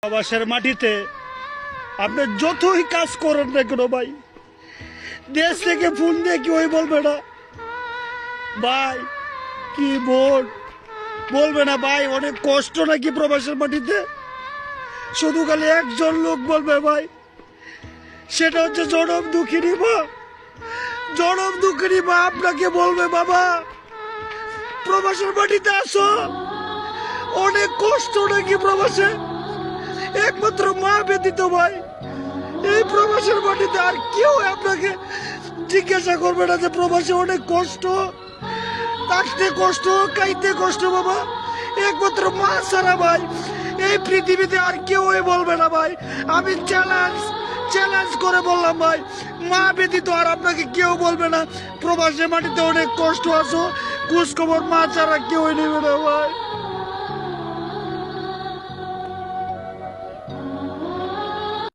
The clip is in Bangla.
প্রবাসের মাটিতে আপনি যতই কাজ করেন না কেন ভাই, দেশ থেকে ফোন দিয়ে কেউ বলবে না ভাই কি বোন, বলবে না ভাই অনেক কষ্ট নাকি প্রবাসের মাটিতে। শুধু খালি একজন লোক বলবে ভাই, সেটা হচ্ছে জনম দুঃখিনী মা। জনম দুঃখিনী মা আপনাকে বলবে বাবা প্রবাসের মাটিতে আসো, অনেক কষ্ট নাকি প্রবাসে। একমাত্র মা ব্যতীত ভাই এই প্রবাসের মাটিতে আর কেউ আপনাকে জিজ্ঞাসা করবে না যে প্রবাসে অনেক কষ্ট, থাকতে কষ্ট, খাইতে কষ্ট বাবা। একমাত্র মা ছাড়া ভাই এই পৃথিবীতে আর কেউ বলবে না ভাই। আমি চ্যালেঞ্জ করে বললাম ভাই, মা ব্যতীত আর আপনাকে কেউ বলবে না প্রবাসের মাটিতে অনেক কষ্ট আছো, খোঁজ খবর মা ছাড়া কেউ নেবে না ভাই।